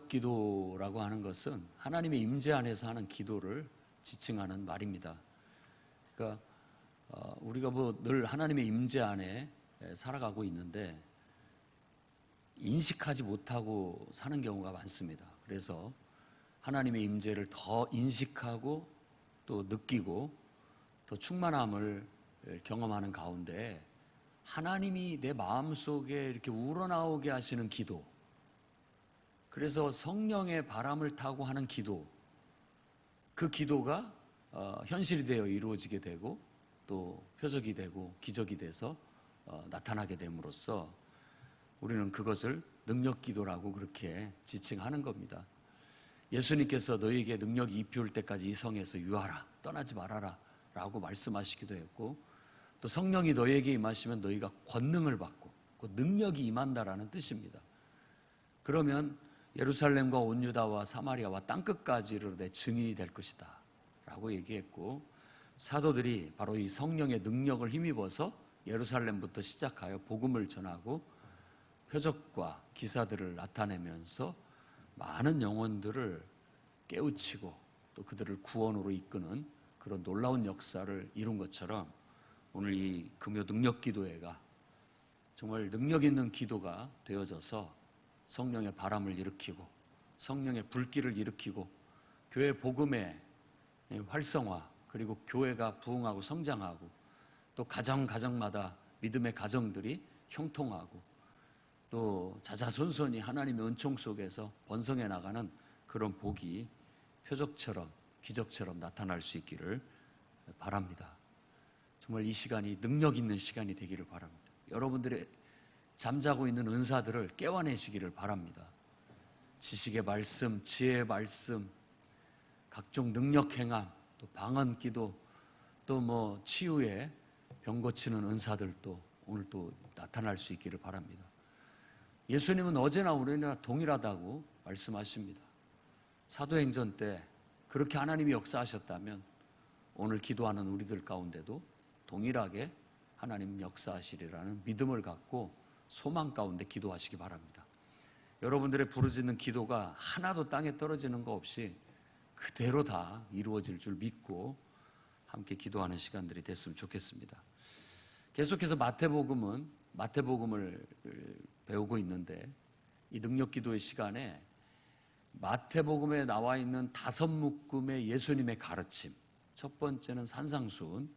기도라고 하는 것은 하나님의 임재 안에서 하는 기도를 지칭하는 말입니다. 그러니까 우리가 늘 하나님의 임재 안에 살아가고 있는데 인식하지 못하고 사는 경우가 많습니다. 그래서 하나님의 임재를 더 인식하고 또 느끼고 더 충만함을 경험하는 가운데 하나님이 내 마음속에 이렇게 우러나오게 하시는 기도, 그래서 성령의 바람을 타고 하는 기도, 그 기도가 현실이 되어 이루어지게 되고 또 표적이 되고 기적이 돼서 나타나게 됨으로써 우리는 그것을 능력 기도라고 그렇게 지칭하는 겁니다. 예수님께서 너희에게 능력이 입혀올 때까지 이 성에서 유하라, 떠나지 말아라 라고 말씀하시기도 했고, 또 성령이 너희에게 임하시면 너희가 권능을 받고 그 능력이 임한다라는 뜻입니다. 그러면 예루살렘과 온 유다와 사마리아와 땅끝까지로 내 증인이 될 것이다 라고 얘기했고, 사도들이 바로 이 성령의 능력을 힘입어서 예루살렘부터 시작하여 복음을 전하고 표적과 기사들을 나타내면서 많은 영혼들을 깨우치고 또 그들을 구원으로 이끄는 그런 놀라운 역사를 이룬 것처럼, 오늘 이 금요 능력 기도회가 정말 능력 있는 기도가 되어져서 성령의 바람을 일으키고 성령의 불길을 일으키고 교회 복음의 활성화, 그리고 교회가 부흥하고 성장하고 또 가정마다 믿음의 가정들이 형통하고 또 자자손손이 하나님의 은총 속에서 번성해 나가는 그런 복이 표적처럼 기적처럼 나타날 수 있기를 바랍니다. 정말 이 시간이 능력 있는 시간이 되기를 바랍니다. 여러분들의 잠자고 있는 은사들을 깨워내시기를 바랍니다. 지식의 말씀, 지혜의 말씀, 각종 능력 행함, 또 방언 기도, 또 치유에 병 고치는 은사들도 오늘 또 나타날 수 있기를 바랍니다. 예수님은 어제나 오늘이나 동일하다고 말씀하십니다. 사도행전 때 그렇게 하나님이 역사하셨다면 오늘 기도하는 우리들 가운데도 동일하게 하나님 역사하시리라는 믿음을 갖고 소망 가운데 기도하시기 바랍니다. 여러분들의 부르짖는 기도가 하나도 땅에 떨어지는 거 없이 그대로 다 이루어질 줄 믿고 함께 기도하는 시간들이 됐으면 좋겠습니다. 계속해서 마태복음을 배우고 있는데, 이 능력 기도의 시간에 마태복음에 나와 있는 5묶음의 예수님의 가르침, 첫 번째는 산상수훈,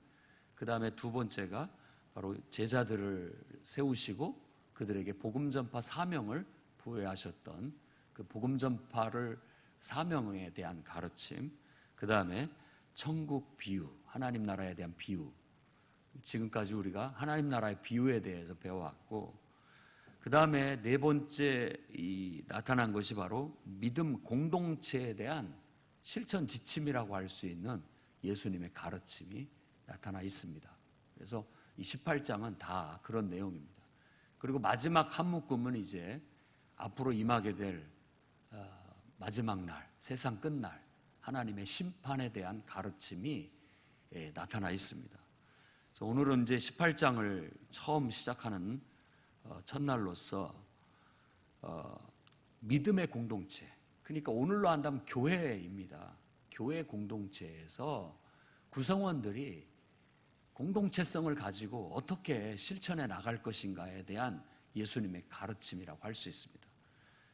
그 다음에 두 번째가 바로 제자들을 세우시고 그들에게 복음 전파 사명을 부여하셨던 그 복음 전파를 사명에 대한 가르침, 그 다음에 천국 비유, 하나님 나라에 대한 비유, 지금까지 우리가 하나님 나라의 비유에 대해서 배워왔고, 그 다음에 네 번째 나타난 것이 바로 믿음 공동체에 대한 실천 지침이라고 할 수 있는 예수님의 가르침이 나타나 있습니다. 그래서 이 18장은 다 그런 내용입니다. 그리고 마지막 한 묶음은 이제 앞으로 임하게 될 마지막 날, 세상 끝날 하나님의 심판에 대한 가르침이 나타나 있습니다. 그래서 오늘은 이제 18장을 처음 시작하는 첫날로서 믿음의 공동체, 그러니까 오늘로 한다면 교회입니다. 교회 공동체에서 구성원들이 공동체성을 가지고 어떻게 실천해 나갈 것인가에 대한 예수님의 가르침이라고 할 수 있습니다.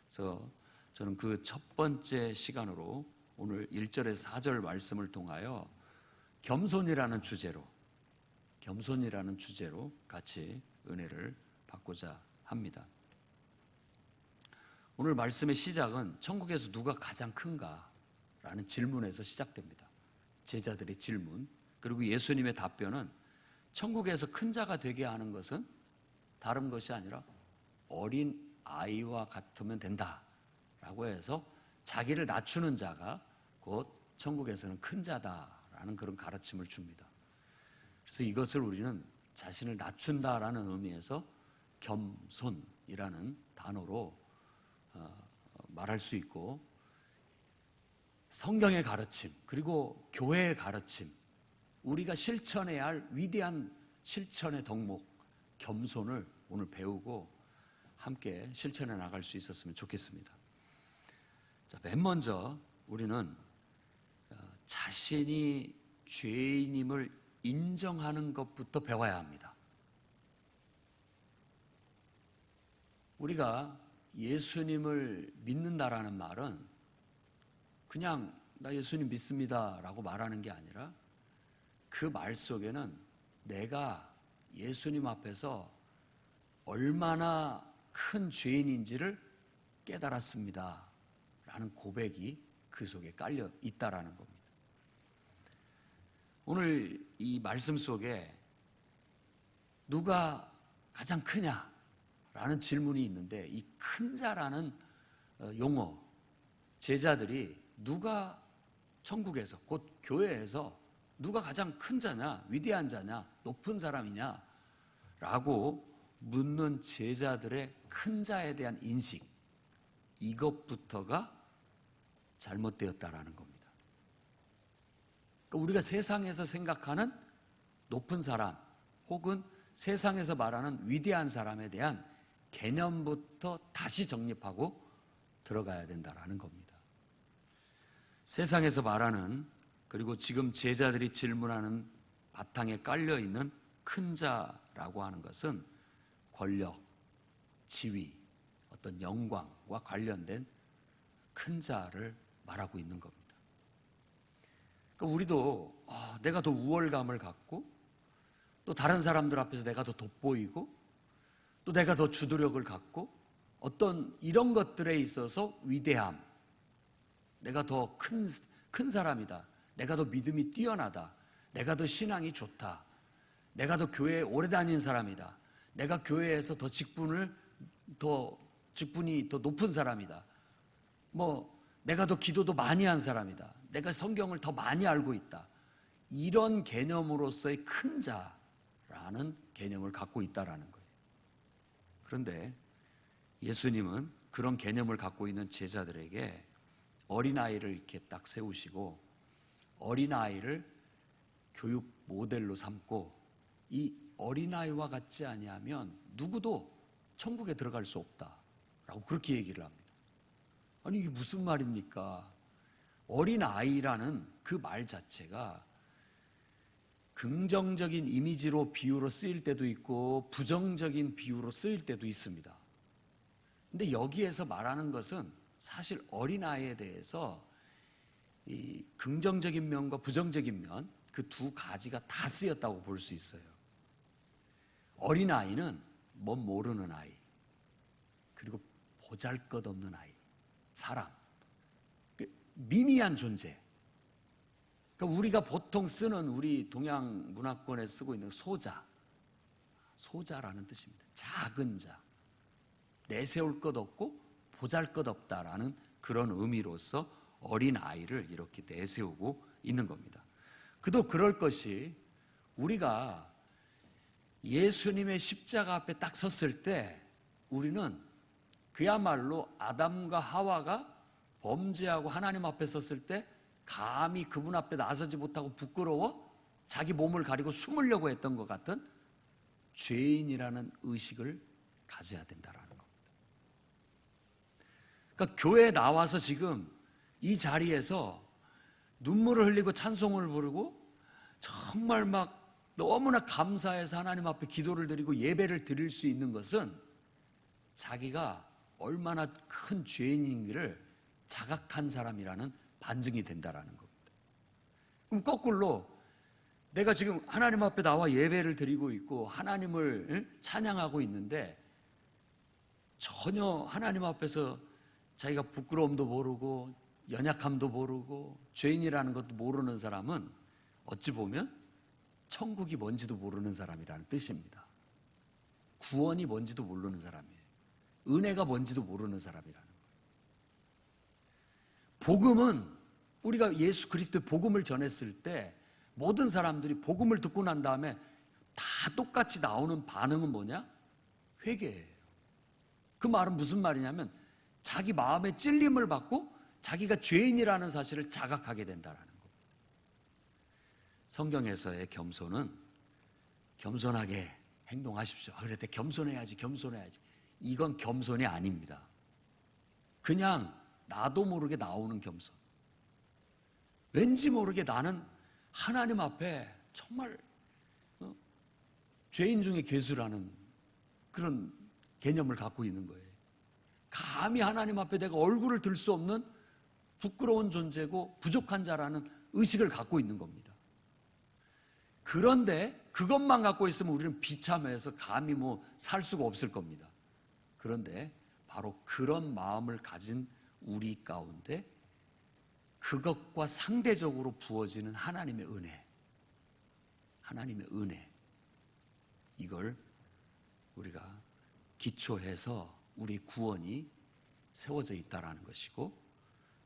그래서 저는 그 첫 번째 시간으로 오늘 1절에서 4절 말씀을 통하여 겸손이라는 주제로 같이 은혜를 받고자 합니다. 오늘 말씀의 시작은 천국에서 누가 가장 큰가? 라는 질문에서 시작됩니다. 제자들의 질문, 그리고 예수님의 답변은 천국에서 큰 자가 되게 하는 것은 다른 것이 아니라 어린 아이와 같으면 된다 라고 해서 자기를 낮추는 자가 곧 천국에서는 큰 자다라는 그런 가르침을 줍니다. 그래서 이것을 우리는 자신을 낮춘다라는 의미에서 겸손이라는 단어로 말할 수 있고, 성경의 가르침 그리고 교회의 가르침, 우리가 실천해야 할 위대한 실천의 덕목 겸손을 오늘 배우고 함께 실천해 나갈 수 있었으면 좋겠습니다. 자, 맨 먼저 우리는 자신이 죄인임을 인정하는 것부터 배워야 합니다. 우리가 예수님을 믿는다라는 말은 그냥 나 예수님 믿습니다 라고 말하는 게 아니라 그 말 속에는 내가 예수님 앞에서 얼마나 큰 죄인인지를 깨달았습니다 라는 고백이 그 속에 깔려 있다라는 겁니다. 오늘 이 말씀 속에 누가 가장 크냐 라는 질문이 있는데 이 큰 자라는 용어, 제자들이 누가 천국에서 곧 교회에서 누가 가장 큰 자냐, 위대한 자냐, 높은 사람이냐 라고 묻는 제자들의 큰 자에 대한 인식, 이것부터가 잘못되었다라는 겁니다. 그러니까 우리가 세상에서 생각하는 높은 사람 혹은 세상에서 말하는 위대한 사람에 대한 개념부터 다시 정립하고 들어가야 된다라는 겁니다. 세상에서 말하는, 그리고 지금 제자들이 질문하는 바탕에 깔려있는 큰 자라고 하는 것은 권력, 지위, 어떤 영광과 관련된 큰 자를 말하고 있는 겁니다. 그러니까 우리도 내가 더 우월감을 갖고 또 다른 사람들 앞에서 내가 더 돋보이고 또 내가 더 주도력을 갖고 어떤 이런 것들에 있어서 위대함, 내가 더 큰 사람이다, 내가 더 믿음이 뛰어나다, 내가 더 신앙이 좋다, 내가 더 교회에 오래 다닌 사람이다, 내가 교회에서 더 직분이 더 높은 사람이다, 내가 더 기도도 많이 한 사람이다, 내가 성경을 더 많이 알고 있다, 이런 개념으로서의 큰 자라는 개념을 갖고 있다라는 거예요. 그런데 예수님은 그런 개념을 갖고 있는 제자들에게 어린아이를 이렇게 딱 세우시고 어린아이를 교육 모델로 삼고 이 어린아이와 같지 아니하면 누구도 천국에 들어갈 수 없다라고 그렇게 얘기를 합니다. 아니 이게 무슨 말입니까? 어린아이라는 그 말 자체가 긍정적인 이미지로 비유로 쓰일 때도 있고 부정적인 비유로 쓰일 때도 있습니다. 근데 여기에서 말하는 것은 사실 어린아이에 대해서 이 긍정적인 면과 부정적인 면, 그 두 가지가 다 쓰였다고 볼 수 있어요. 어린아이는 뭔 모르는 아이, 그리고 보잘것없는 아이, 사람, 미미한 존재. 그러니까 우리가 보통 쓰는 우리 동양 문화권에 쓰고 있는 소자라는 뜻입니다. 작은 자, 내세울 것 없고 보잘것없다라는 그런 의미로서 어린아이를 이렇게 내세우고 있는 겁니다. 그도 그럴 것이 우리가 예수님의 십자가 앞에 딱 섰을 때 우리는 그야말로 아담과 하와가 범죄하고 하나님 앞에 섰을 때 감히 그분 앞에 나서지 못하고 부끄러워 자기 몸을 가리고 숨으려고 했던 것 같은 죄인이라는 의식을 가져야 된다라는 겁니다. 그러니까 교회에 나와서 지금 이 자리에서 눈물을 흘리고 찬송을 부르고 정말 막 너무나 감사해서 하나님 앞에 기도를 드리고 예배를 드릴 수 있는 것은 자기가 얼마나 큰 죄인인지를 자각한 사람이라는 반증이 된다라는 겁니다. 그럼 거꾸로 내가 지금 하나님 앞에 나와 예배를 드리고 있고 하나님을 찬양하고 있는데 전혀 하나님 앞에서 자기가 부끄러움도 모르고 연약함도 모르고 죄인이라는 것도 모르는 사람은 어찌 보면 천국이 뭔지도 모르는 사람이라는 뜻입니다. 구원이 뭔지도 모르는 사람이에요. 은혜가 뭔지도 모르는 사람이라는 거예요. 복음은 우리가 예수 그리스도의 복음을 전했을 때 모든 사람들이 복음을 듣고 난 다음에 다 똑같이 나오는 반응은 뭐냐? 회개예요. 그 말은 무슨 말이냐면 자기 마음의 찔림을 받고 자기가 죄인이라는 사실을 자각하게 된다는 겁니다. 성경에서의 겸손은 겸손하게 행동하십시오. 그럴 때 겸손해야지. 이건 겸손이 아닙니다. 그냥 나도 모르게 나오는 겸손. 왠지 모르게 나는 하나님 앞에 정말 죄인 중에 괴수라는 그런 개념을 갖고 있는 거예요. 감히 하나님 앞에 내가 얼굴을 들 수 없는 부끄러운 존재고 부족한 자라는 의식을 갖고 있는 겁니다. 그런데 그것만 갖고 있으면 우리는 비참해서 감히 살 수가 없을 겁니다. 그런데 바로 그런 마음을 가진 우리 가운데 그것과 상대적으로 부어지는 하나님의 은혜, 이걸 우리가 기초해서 우리 구원이 세워져 있다라는 것이고,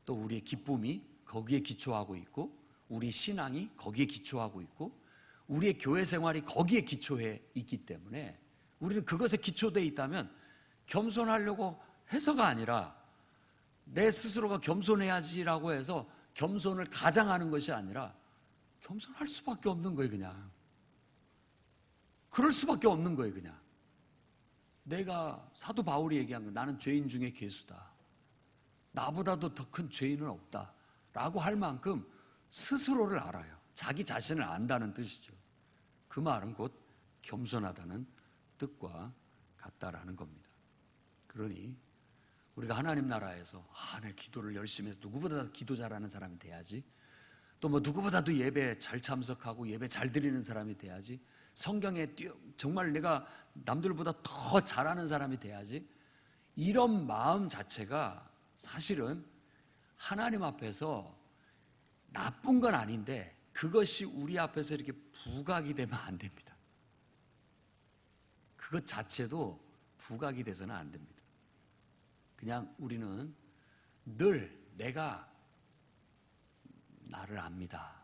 또 우리의 기쁨이 거기에 기초하고 있고, 우리 신앙이 거기에 기초하고 있고, 우리의 교회 생활이 거기에 기초해 있기 때문에 우리는 그것에 기초되어 있다면 겸손하려고 해서가 아니라 내 스스로가 겸손해야지라고 해서 겸손을 가장하는 것이 아니라 겸손할 수밖에 없는 거예요. 그냥 그럴 수밖에 없는 거예요. 그냥 내가 사도 바울이 얘기한 거, 나는 죄인 중에 괴수다, 나보다도 더 큰 죄인은 없다 라고 할 만큼 스스로를 알아요. 자기 자신을 안다는 뜻이죠. 그 말은 곧 겸손하다는 뜻과 같다라는 겁니다. 그러니 우리가 하나님 나라에서 내 기도를 열심히 해서 누구보다 기도 잘하는 사람이 돼야지, 또 누구보다도 예배 잘 참석하고 예배 잘 드리는 사람이 돼야지, 성경에 정말 내가 남들보다 더 잘하는 사람이 돼야지, 이런 마음 자체가 사실은 하나님 앞에서 나쁜 건 아닌데 그것이 우리 앞에서 이렇게 부각이 되면 안 됩니다. 그것 자체도 부각이 돼서는 안 됩니다. 그냥 우리는 늘 내가 나를 압니다,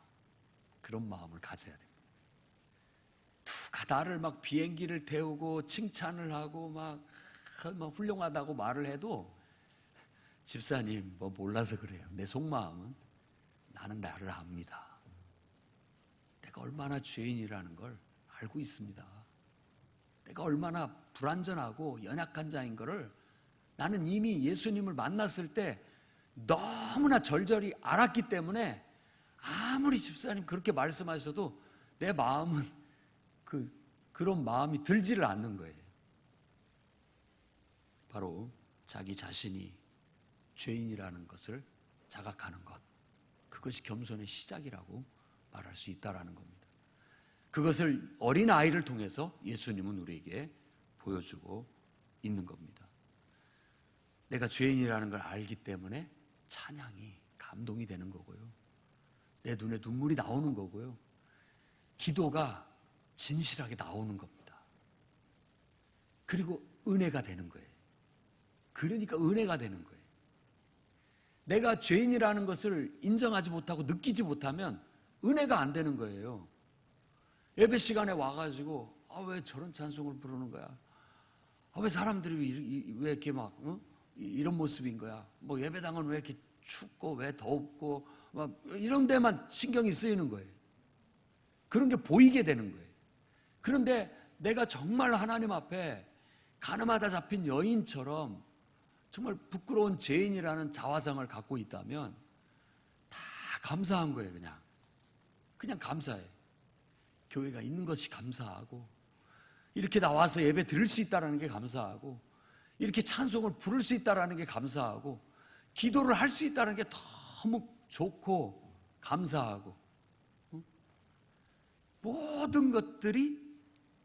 그런 마음을 가져야 됩니다. 누가 나를 비행기를 태우고 칭찬을 하고 막 훌륭하다고 말을 해도 집사님 몰라서 그래요. 내 속마음은 나는 나를 압니다. 내가 얼마나 죄인이라는 걸 알고 있습니다. 내가 얼마나 불완전하고 연약한 자인 거를 나는 이미 예수님을 만났을 때 너무나 절절히 알았기 때문에 아무리 집사님 그렇게 말씀하셔도 내 마음은 그런 마음이 들지를 않는 거예요. 바로 자기 자신이 죄인이라는 것을 자각하는 것, 그것이 겸손의 시작이라고 말할 수 있다라는 겁니다. 그것을 어린아이를 통해서 예수님은 우리에게 보여주고 있는 겁니다. 내가 죄인이라는 걸 알기 때문에 찬양이 감동이 되는 거고요, 내 눈에 눈물이 나오는 거고요, 기도가 진실하게 나오는 겁니다. 그리고 은혜가 되는 거예요. 그러니까 은혜가 되는 거예요. 내가 죄인이라는 것을 인정하지 못하고 느끼지 못하면 은혜가 안 되는 거예요. 예배 시간에 와가지고 왜 저런 찬송을 부르는 거야? 왜 사람들이 왜 이렇게 이런 모습인 거야? 예배당은 왜 이렇게 춥고 왜 덥고 이런 데만 신경이 쓰이는 거예요. 그런 게 보이게 되는 거예요. 그런데 내가 정말 하나님 앞에 가늠하다 잡힌 여인처럼 정말 부끄러운 죄인이라는 자화상을 갖고 있다면 다 감사한 거예요. 그냥 감사해. 교회가 있는 것이 감사하고, 이렇게 나와서 예배 드릴 수 있다는 게 감사하고, 이렇게 찬송을 부를 수 있다는 게 감사하고, 기도를 할 수 있다는 게 너무 좋고 감사하고, 모든 것들이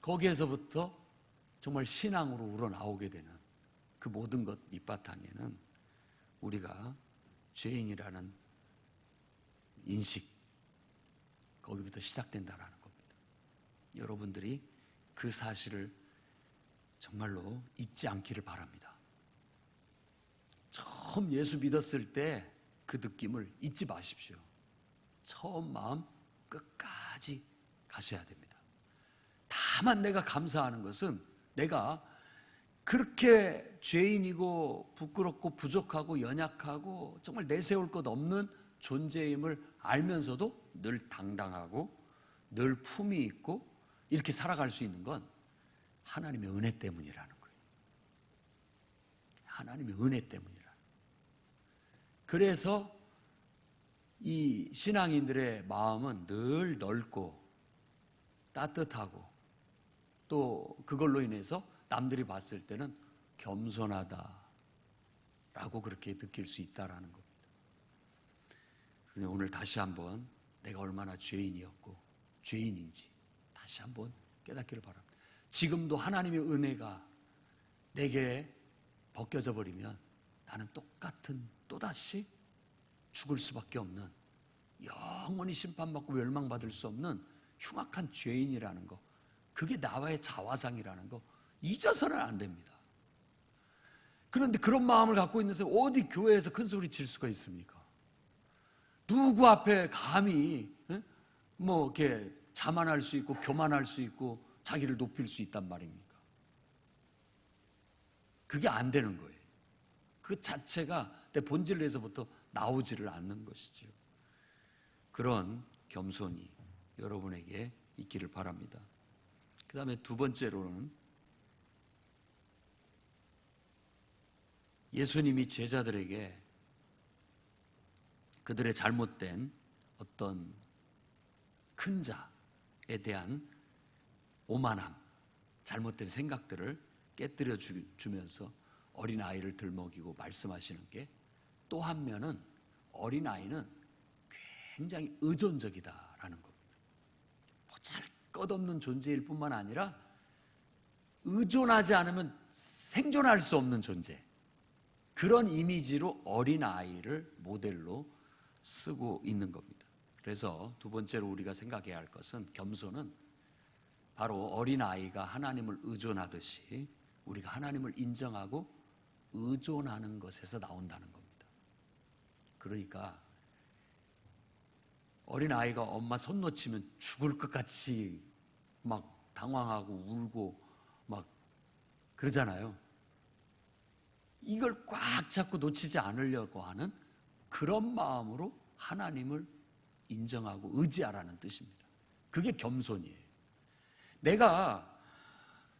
거기에서부터 정말 신앙으로 우러나오게 되는 그 모든 것 밑바탕에는 우리가 죄인이라는 인식, 거기부터 시작된다는 겁니다. 여러분들이 그 사실을 정말로 잊지 않기를 바랍니다. 처음 예수 믿었을 때 그 느낌을 잊지 마십시오. 처음 마음 끝까지 가셔야 됩니다. 다만 내가 감사하는 것은 내가 그렇게 죄인이고 부끄럽고 부족하고 연약하고 정말 내세울 것 없는 존재임을 알면서도 늘 당당하고 늘 품위 있고 이렇게 살아갈 수 있는 건 하나님의 은혜 때문이라는 거예요. 하나님의 은혜 때문이라는 거예요. 그래서 이 신앙인들의 마음은 늘 넓고 따뜻하고 또 그걸로 인해서 남들이 봤을 때는 겸손하다라고 그렇게 느낄 수 있다라는 겁니다. 그런데 오늘 다시 한번 내가 얼마나 죄인이었고 죄인인지 다시 한번 깨닫기를 바랍니다. 지금도 하나님의 은혜가 내게 벗겨져 버리면 나는 똑같은 또다시 죽을 수밖에 없는 영원히 심판받고 멸망받을 수 없는 흉악한 죄인이라는 거, 그게 나와의 자화상이라는 거 잊어서는 안 됩니다. 그런데 그런 마음을 갖고 있는 사람이 어디 교회에서 큰 소리 칠 수가 있습니까? 누구 앞에 감히 뭐 이렇게 자만할 수 있고 교만할 수 있고 자기를 높일 수 있단 말입니까? 그게 안 되는 거예요. 그 자체가 내 본질에서부터 나오지를 않는 것이죠. 그런 겸손이 여러분에게 있기를 바랍니다. 그 다음에 두 번째로는 예수님이 제자들에게 그들의 잘못된 어떤 큰 자에 대한 오만함, 잘못된 생각들을 깨뜨려 주면서 어린아이를 들먹이고 말씀하시는 게, 또 한 면은 어린아이는 굉장히 의존적이다라는 겁니다. 보잘것없는 존재일 뿐만 아니라 의존하지 않으면 생존할 수 없는 존재, 그런 이미지로 어린아이를 모델로 쓰고 있는 겁니다. 그래서 두 번째로 우리가 생각해야 할 것은, 겸손은 바로 어린아이가 하나님을 의존하듯이 우리가 하나님을 인정하고 의존하는 것에서 나온다는 겁니다. 그러니까 어린아이가 엄마 손 놓치면 죽을 것 같이 막 당황하고 울고 막 그러잖아요. 이걸 꽉 잡고 놓치지 않으려고 하는 그런 마음으로 하나님을 인정하고 의지하라는 뜻입니다. 그게 겸손이에요. 내가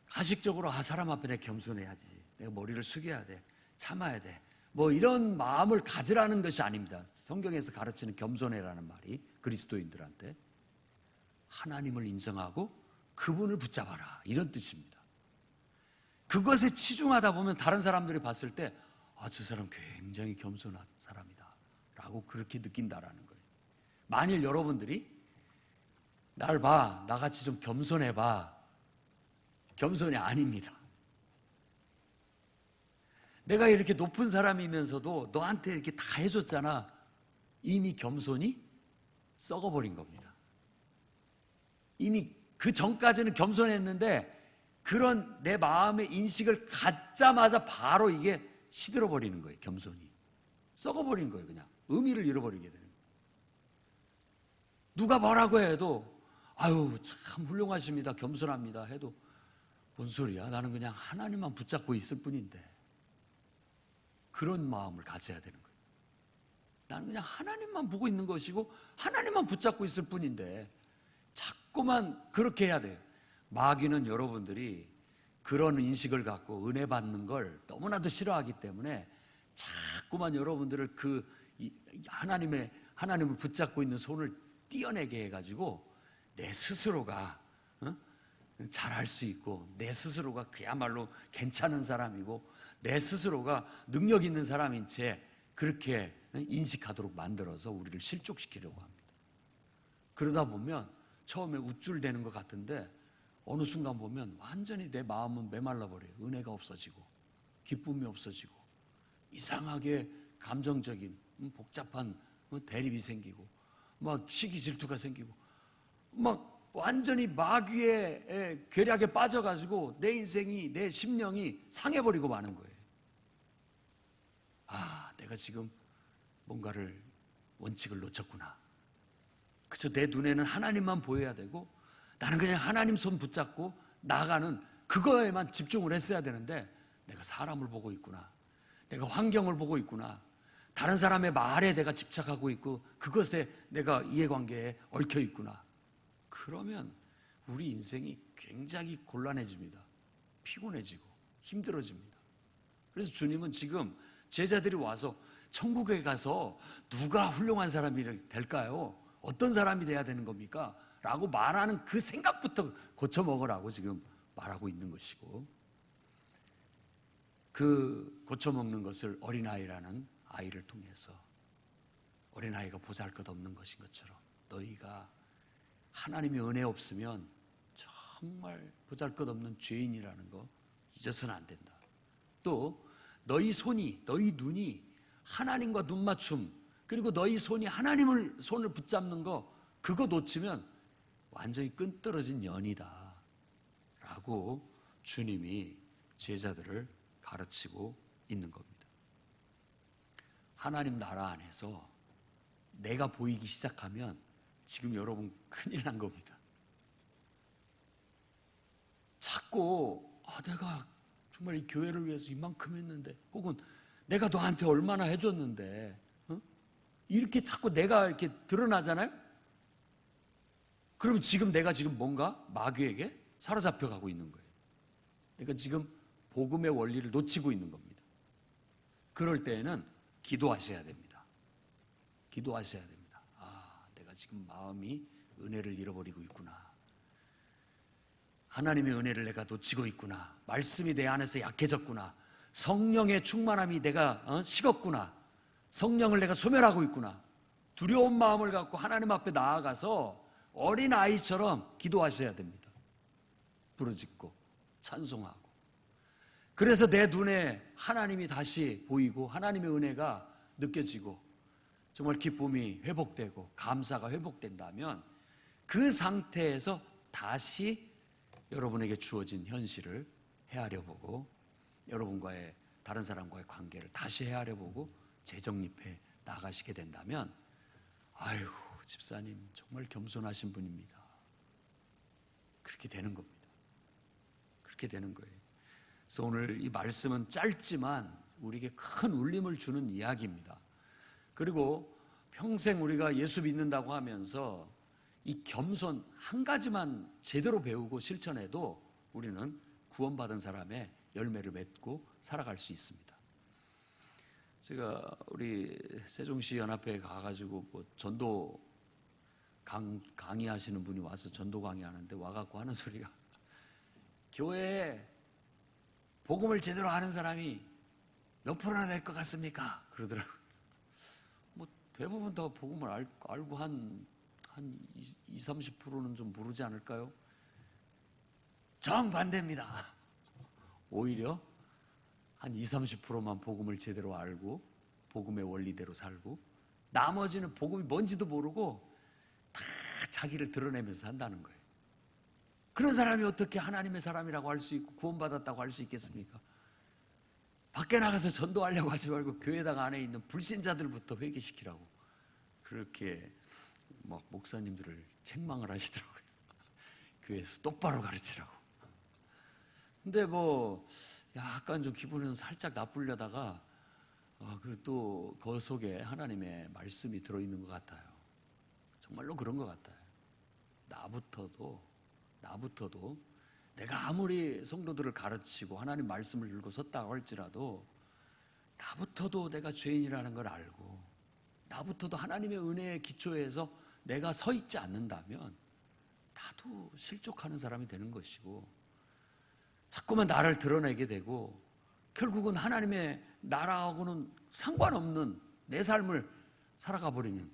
가식적으로 사람 앞에 내가 겸손해야지, 내가 머리를 숙여야 돼, 참아야 돼, 뭐 이런 마음을 가지라는 것이 아닙니다. 성경에서 가르치는 겸손해라는 말이 그리스도인들한테 하나님을 인정하고 그분을 붙잡아라, 이런 뜻입니다. 그것에 치중하다 보면 다른 사람들이 봤을 때 저 사람 굉장히 겸손한 사람이다 라고 그렇게 느낀다라는 거예요. 만일 여러분들이 날 봐, 나같이 좀 겸손해봐, 겸손이 아닙니다. 내가 이렇게 높은 사람이면서도 너한테 이렇게 다 해줬잖아, 이미 겸손이 썩어버린 겁니다. 이미 그 전까지는 겸손했는데 그런 내 마음의 인식을 갖자마자 바로 이게 시들어버리는 거예요. 겸손이 썩어버린 거예요. 그냥 의미를 잃어버리게 되는 거예요. 누가 뭐라고 해도 아유 참 훌륭하십니다, 겸손합니다 해도 뭔 소리야, 나는 그냥 하나님만 붙잡고 있을 뿐인데, 그런 마음을 가져야 되는 거예요. 나는 그냥 하나님만 보고 있는 것이고 하나님만 붙잡고 있을 뿐인데, 자꾸만 그렇게 해야 돼요. 마귀는 여러분들이 그런 인식을 갖고 은혜 받는 걸 너무나도 싫어하기 때문에 자꾸만 여러분들을 그 하나님을 붙잡고 있는 손을 떼어내게 해가지고 내 스스로가 잘할 수 있고, 내 스스로가 그야말로 괜찮은 사람이고, 내 스스로가 능력 있는 사람인 채 그렇게 인식하도록 만들어서 우리를 실족시키려고 합니다. 그러다 보면 처음에 우쭐대는 것 같은데 어느 순간 보면 완전히 내 마음은 메말라 버려요. 은혜가 없어지고 기쁨이 없어지고 이상하게 감정적인 복잡한 대립이 생기고 막 시기 질투가 생기고 막 완전히 마귀의 괴략에 빠져가지고 내 인생이, 내 심령이 상해버리고 마는 거예요. 내가 지금 뭔가를 원칙을 놓쳤구나. 그저 내 눈에는 하나님만 보여야 되고 나는 그냥 하나님 손 붙잡고 나가는 그거에만 집중을 했어야 되는데, 내가 사람을 보고 있구나, 내가 환경을 보고 있구나, 다른 사람의 말에 내가 집착하고 있고 그것에 내가 이해관계에 얽혀 있구나. 그러면 우리 인생이 굉장히 곤란해집니다. 피곤해지고 힘들어집니다. 그래서 주님은 지금 제자들이 와서 천국에 가서 누가 훌륭한 사람이 될까요? 어떤 사람이 돼야 되는 겁니까? 라고 말하는 그 생각부터 고쳐먹으라고 지금 말하고 있는 것이고, 그 고쳐먹는 것을 어린아이라는 아이를 통해서, 어린아이가 보잘것없는 것인 것처럼 너희가 하나님의 은혜 없으면 정말 보잘것없는 죄인이라는 거 잊어서는 안 된다. 또 너희 손이, 너희 눈이 하나님과 눈 맞춤, 그리고 너희 손이 하나님을 손을 붙잡는 거, 그거 놓치면 완전히 끈떨어진 년이다 라고 주님이 제자들을 가르치고 있는 겁니다. 하나님 나라 안에서 내가 보이기 시작하면 지금 여러분 큰일 난 겁니다. 자꾸 내가 정말 이 교회를 위해서 이만큼 했는데, 혹은 내가 너한테 얼마나 해줬는데, 이렇게 자꾸 내가 이렇게 드러나잖아요. 그러면 지금 내가 지금 뭔가 마귀에게 사로잡혀 가고 있는 거예요. 그러니까 지금 복음의 원리를 놓치고 있는 겁니다. 그럴 때에는 기도하셔야 됩니다. 기도하셔야 됩니다. 내가 지금 마음이 은혜를 잃어버리고 있구나. 하나님의 은혜를 내가 놓치고 있구나. 말씀이 내 안에서 약해졌구나. 성령의 충만함이 내가 식었구나. 성령을 내가 소멸하고 있구나. 두려운 마음을 갖고 하나님 앞에 나아가서 어린아이처럼 기도하셔야 됩니다. 부르짖고 찬송하고. 그래서 내 눈에 하나님이 다시 보이고 하나님의 은혜가 느껴지고 정말 기쁨이 회복되고 감사가 회복된다면, 그 상태에서 다시 여러분에게 주어진 현실을 헤아려 보고, 여러분과의 다른 사람과의 관계를 다시 헤아려 보고 재정립해 나가시게 된다면, 아이고 집사님 정말 겸손하신 분입니다. 그렇게 되는 겁니다. 그렇게 되는 거예요. 그래서 오늘 이 말씀은 짧지만 우리에게 큰 울림을 주는 이야기입니다. 그리고 평생 우리가 예수 믿는다고 하면서 이 겸손 한 가지만 제대로 배우고 실천해도 우리는 구원받은 사람의 열매를 맺고 살아갈 수 있습니다. 제가 우리 세종시 연합회에 가가지고 뭐 전도 강의하시는 분이 와서 전도 강의하는데 와갖고 하는 소리가, 교회에 복음을 제대로 아는 사람이 몇 프로나 될 것 같습니까? 그러더라고요. 뭐 대부분 다 복음을 알고 한 20, 30%는 좀 모르지 않을까요? 정반대입니다. 오히려 한 20, 30%만 복음을 제대로 알고 복음의 원리대로 살고, 나머지는 복음이 뭔지도 모르고 다 자기를 드러내면서 산다는 거예요. 그런 사람이 어떻게 하나님의 사람이라고 할 수 있고 구원받았다고 할 수 있겠습니까? 밖에 나가서 전도하려고 하지 말고 교회당 안에 있는 불신자들부터 회개시키라고 그렇게 막 목사님들을 책망을 하시더라고요. 교회에서 똑바로 가르치라고. 근데 뭐 약간 좀 기분은 살짝 나쁘려다가 그리고 또 그 속에 하나님의 말씀이 들어있는 것 같아요. 정말로 그런 것 같아요. 나부터도 내가 아무리 성도들을 가르치고 하나님 말씀을 들고 섰다고 할지라도 나부터도 내가 죄인이라는 걸 알고, 나부터도 하나님의 은혜의 기초에서 내가 서 있지 않는다면 나도 실족하는 사람이 되는 것이고, 자꾸만 나를 드러내게 되고 결국은 하나님의 나라하고는 상관없는 내 삶을 살아가 버리는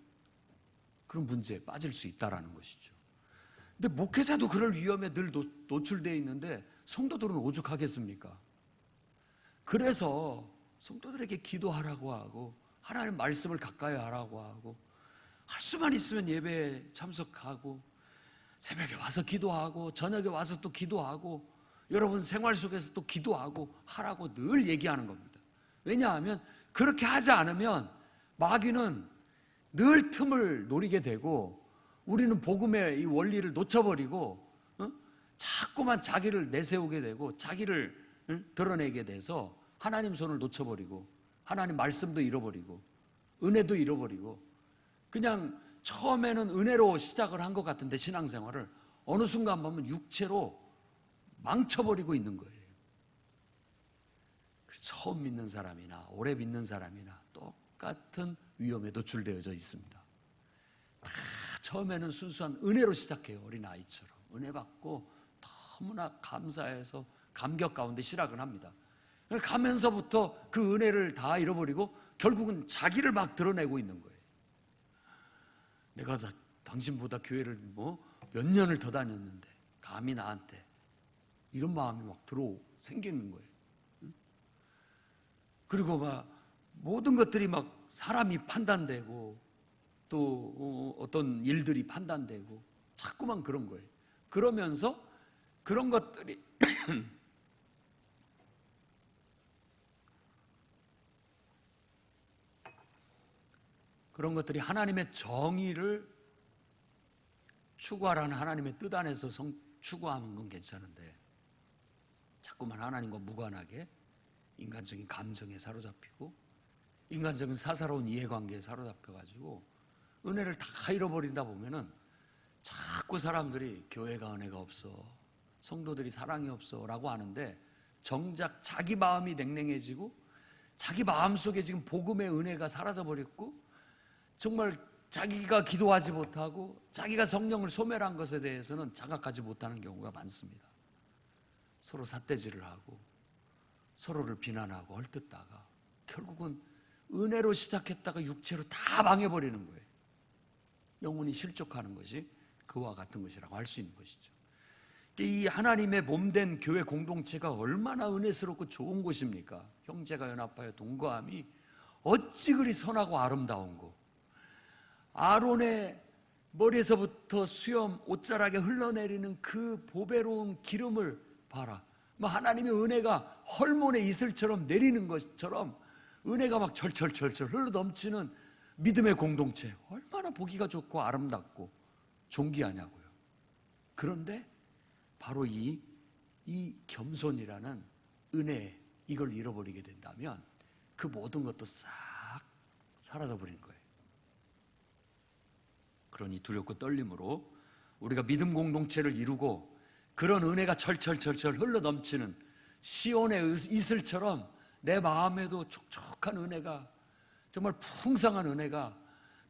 그런 문제에 빠질 수 있다는 것이죠. 근데 목회자도 그럴 위험에 늘 노출되어 있는데 성도들은 오죽하겠습니까? 그래서 성도들에게 기도하라고 하고 하나님 말씀을 가까이 하라고 하고, 할 수만 있으면 예배에 참석하고 새벽에 와서 기도하고 저녁에 와서 또 기도하고 여러분 생활 속에서 또 기도하고 하라고 늘 얘기하는 겁니다. 왜냐하면 그렇게 하지 않으면 마귀는 늘 틈을 노리게 되고, 우리는 복음의 이 원리를 놓쳐버리고 자꾸만 자기를 내세우게 되고 자기를 드러내게 돼서 하나님 손을 놓쳐버리고 하나님 말씀도 잃어버리고 은혜도 잃어버리고, 그냥 처음에는 은혜로 시작을 한 것 같은데 신앙생활을 어느 순간 보면 육체로 망쳐버리고 있는 거예요. 처음 믿는 사람이나 오래 믿는 사람이나 같은 위험에 노출되어져 있습니다. 다 처음에는 순수한 은혜로 시작해요. 어린아이처럼 은혜 받고 너무나 감사해서 감격 가운데 시작을 합니다. 가면서부터 그 은혜를 다 잃어버리고 결국은 자기를 막 드러내고 있는 거예요. 내가 당신보다 교회를 몇 년을 더 다녔는데 감히 나한테 이런 마음이 막 생기는 거예요. 그리고 막 모든 것들이 막 사람이 판단되고 또 어떤 일들이 판단되고 자꾸만 그런 거예요. 그러면서 그런 것들이 그런 것들이 하나님의 정의를 추구하라는 하나님의 뜻 안에서 추구하는 건 괜찮은데 자꾸만 하나님과 무관하게 인간적인 감정에 사로잡히고 인간적인 사사로운 이해관계에 사로잡혀가지고 은혜를 다 잃어버린다 보면은 자꾸 사람들이 교회가 은혜가 없어, 성도들이 사랑이 없어 라고 하는데 정작 자기 마음이 냉랭해지고 자기 마음속에 지금 복음의 은혜가 사라져버렸고 정말 자기가 기도하지 못하고 자기가 성령을 소멸한 것에 대해서는 자각하지 못하는 경우가 많습니다. 서로 삿대질을 하고 서로를 비난하고 헐뜯다가 결국은 은혜로 시작했다가 육체로 다 망해버리는 거예요. 영혼이 실족하는 것이 그와 같은 것이라고 할 수 있는 것이죠. 이 하나님의 몸된 교회 공동체가 얼마나 은혜스럽고 좋은 곳입니까? 형제가 연합하여 동거함이 어찌 그리 선하고 아름다운고 아론의 머리에서부터 수염 옷자락에 흘러내리는 그 보배로운 기름을 봐라. 하나님의 은혜가 헐몬의 이슬처럼 내리는 것처럼 은혜가 막 철철철철 흘러넘치는 믿음의 공동체 얼마나 보기가 좋고 아름답고 존귀하냐고요. 그런데 바로 이 겸손이라는 은혜 이걸 잃어버리게 된다면 그 모든 것도 싹 사라져버린 거예요. 그러니 두렵고 떨림으로 우리가 믿음 공동체를 이루고 그런 은혜가 철철철철 흘러넘치는 시온의 이슬처럼 내 마음에도 촉촉한 은혜가 정말 풍성한 은혜가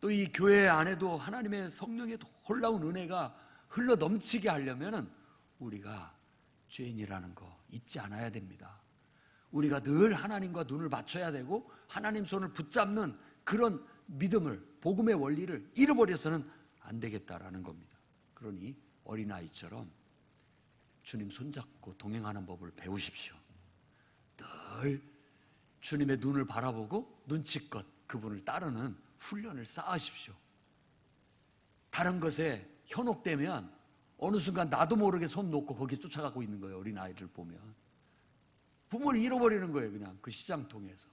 또 이 교회 안에도 하나님의 성령의 놀라운 은혜가 흘러넘치게 하려면 우리가 죄인이라는 거 잊지 않아야 됩니다. 우리가 늘 하나님과 눈을 맞춰야 되고 하나님 손을 붙잡는 그런 믿음을 복음의 원리를 잃어버려서는 안 되겠다라는 겁니다. 그러니 어린아이처럼 주님 손잡고 동행하는 법을 배우십시오. 늘 주님의 눈을 바라보고 눈치껏 그분을 따르는 훈련을 쌓으십시오. 다른 것에 현혹되면 어느 순간 나도 모르게 손 놓고 거기에 쫓아가고 있는 거예요. 어린아이를 보면 부모를 잃어버리는 거예요. 그냥 그 시장통에서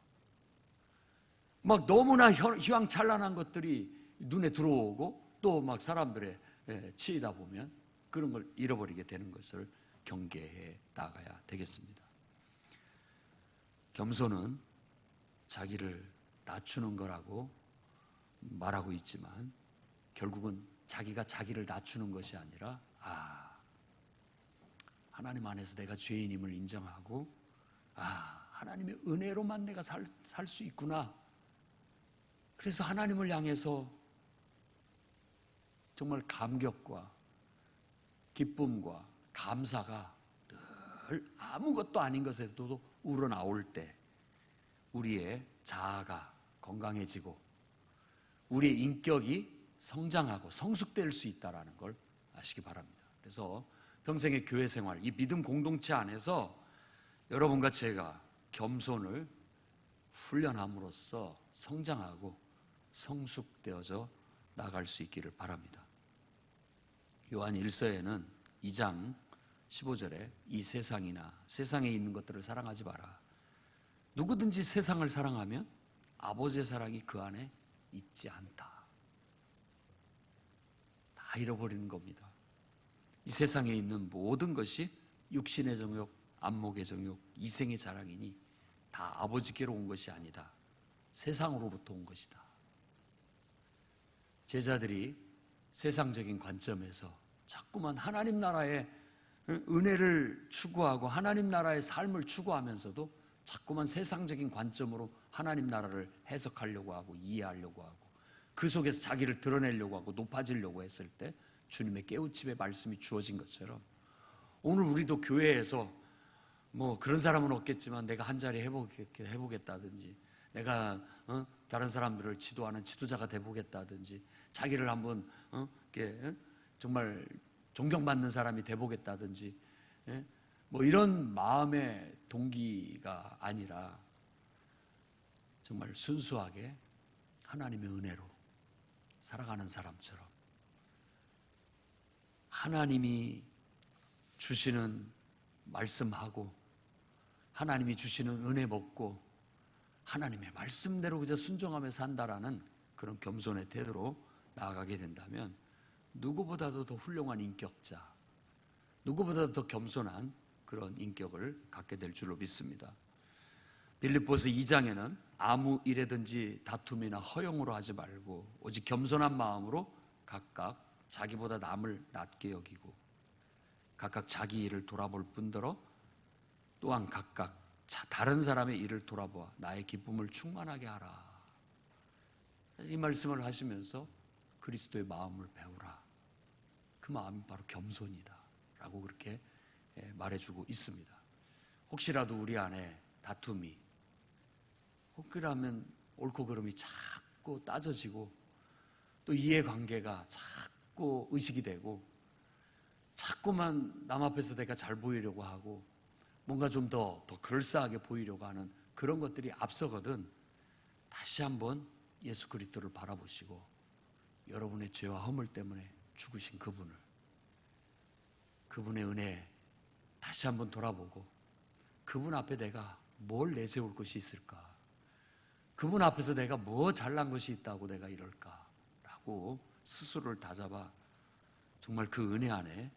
막 너무나 휘황찬란한 것들이 눈에 들어오고 또 막 사람들의 치이다 보면 그런 걸 잃어버리게 되는 것을 경계해 나가야 되겠습니다. 겸손은 자기를 낮추는 거라고 말하고 있지만 결국은 자기가 자기를 낮추는 것이 아니라 하나님 안에서 내가 죄인임을 인정하고 하나님의 은혜로만 내가 살 수 있구나. 그래서 하나님을 향해서 정말 감격과 기쁨과 감사가 늘 아무것도 아닌 것에서도 우러나올 때 우리의 자아가 건강해지고 우리의 인격이 성장하고 성숙될 수 있다는 걸 아시기 바랍니다. 그래서 평생의 교회 생활, 이 믿음 공동체 안에서 여러분과 제가 겸손을 훈련함으로써 성장하고 성숙되어져 나갈 수 있기를 바랍니다. 요한 1서에는 2장 15절에 이 세상이나 세상에 있는 것들을 사랑하지 마라. 누구든지 세상을 사랑하면 아버지의 사랑이 그 안에 있지 않다. 다 잃어버리는 겁니다. 이 세상에 있는 모든 것이 육신의 정욕, 안목의 정욕, 이생의 자랑이니 다 아버지께로 온 것이 아니다. 세상으로부터 온 것이다. 제자들이 세상적인 관점에서 자꾸만 하나님 나라의 은혜를 추구하고 하나님 나라의 삶을 추구하면서도 자꾸만 세상적인 관점으로 하나님 나라를 해석하려고 하고 이해하려고 하고 그 속에서 자기를 드러내려고 하고 높아지려고 했을 때 주님의 깨우침의 말씀이 주어진 것처럼 오늘 우리도 교회에서 뭐 그런 사람은 없겠지만 내가 한 자리 해보겠다든지 내가 다른 사람들을 지도하는 지도자가 돼보겠다든지 자기를 한번 정말 존경받는 사람이 돼보겠다든지 뭐 이런 마음의 동기가 아니라 정말 순수하게 하나님의 은혜로 살아가는 사람처럼 하나님이 주시는 말씀하고 하나님이 주시는 은혜 먹고 하나님의 말씀대로 그저 순종하며 산다라는 그런 겸손의 태도로 나아가게 된다면 누구보다도 더 훌륭한 인격자, 누구보다도 더 겸손한 그런 인격을 갖게 될 줄로 믿습니다. 빌립보서 2장에는 아무 일에든지 다툼이나 허용으로 하지 말고 오직 겸손한 마음으로 각각 자기보다 남을 낮게 여기고 각각 자기 일을 돌아볼 뿐더러 또한 각각 다른 사람의 일을 돌아보아 나의 기쁨을 충만하게 하라. 이 말씀을 하시면서 그리스도의 마음을 배우라. 그 마음이 바로 겸손이다 라고 그렇게 말해주고 있습니다. 혹시라도 우리 안에 다툼이 혹이라면 옳고 그름이 자꾸 따져지고 또 이해관계가 자꾸 의식이 되고 자꾸만 남 앞에서 내가 잘 보이려고 하고 뭔가 좀 더 그럴싸하게 보이려고 하는 그런 것들이 앞서거든 다시 한번 예수 그리스도를 바라보시고 여러분의 죄와 허물 때문에 죽으신 그분의 은혜 다시 한번 돌아보고 그분 앞에 내가 뭘 내세울 것이 있을까? 그분 앞에서 내가 뭐 잘난 것이 있다고 내가 이럴까? 라고 스스로를 다잡아 정말 그 은혜 안에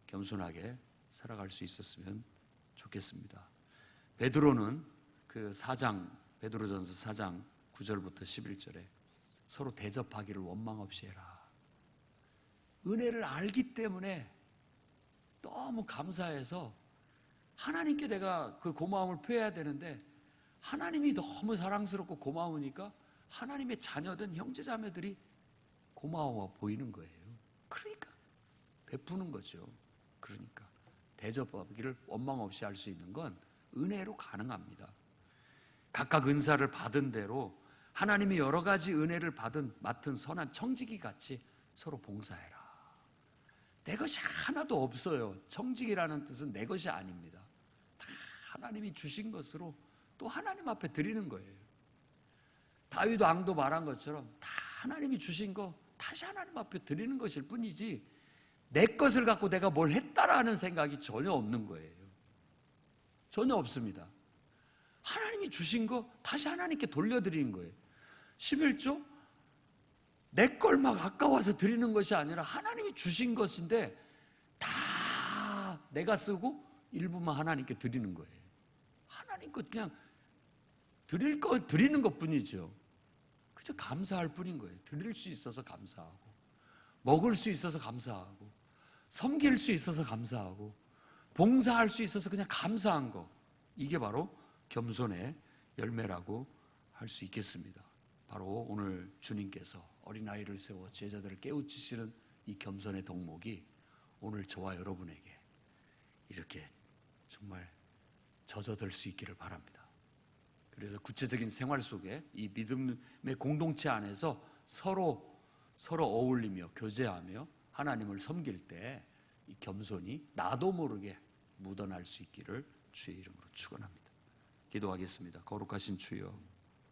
겸손하게 살아갈 수 있었으면 좋겠습니다. 베드로는 그 베드로전서 4장 9절부터 11절에 서로 대접하기를 원망 없이 해라. 은혜를 알기 때문에 너무 감사해서 하나님께 내가 그 고마움을 표해야 되는데 하나님이 너무 사랑스럽고 고마우니까 하나님의 자녀된 형제자매들이 고마워 보이는 거예요. 그러니까 베푸는 거죠. 그러니까 대접하기를 원망 없이 할 수 있는 건 은혜로 가능합니다. 각각 은사를 받은 대로 하나님이 여러 가지 은혜를 맡은 선한 청지기 같이 서로 봉사해라. 내 것이 하나도 없어요. 청지기라는 뜻은 내 것이 아닙니다. 다 하나님이 주신 것으로 또 하나님 앞에 드리는 거예요. 다윗 왕도 말한 것처럼 다 하나님이 주신 거 다시 하나님 앞에 드리는 것일 뿐이지 내 것을 갖고 내가 뭘 했다라는 생각이 전혀 없는 거예요. 전혀 없습니다. 하나님이 주신 거 다시 하나님께 돌려드리는 거예요. 11조 내 걸 막 아까워서 드리는 것이 아니라 하나님이 주신 것인데 다 내가 쓰고 일부만 하나님께 드리는 거예요. 하나님 것 그냥 드리는 것 뿐이죠. 그저 감사할 뿐인 거예요. 드릴 수 있어서 감사하고 먹을 수 있어서 감사하고 섬길 수 있어서 감사하고 봉사할 수 있어서 그냥 감사한 거, 이게 바로 겸손의 열매라고 할 수 있겠습니다. 바로 오늘 주님께서 어린아이를 세워 제자들을 깨우치시는 이 겸손의 덕목이 오늘 저와 여러분에게 이렇게 정말 젖어들 수 있기를 바랍니다. 그래서 구체적인 생활 속에 이 믿음의 공동체 안에서 서로 어울리며 교제하며 하나님을 섬길 때 이 겸손이 나도 모르게 묻어날 수 있기를 주의 이름으로 축원합니다. 기도하겠습니다. 거룩하신 주여,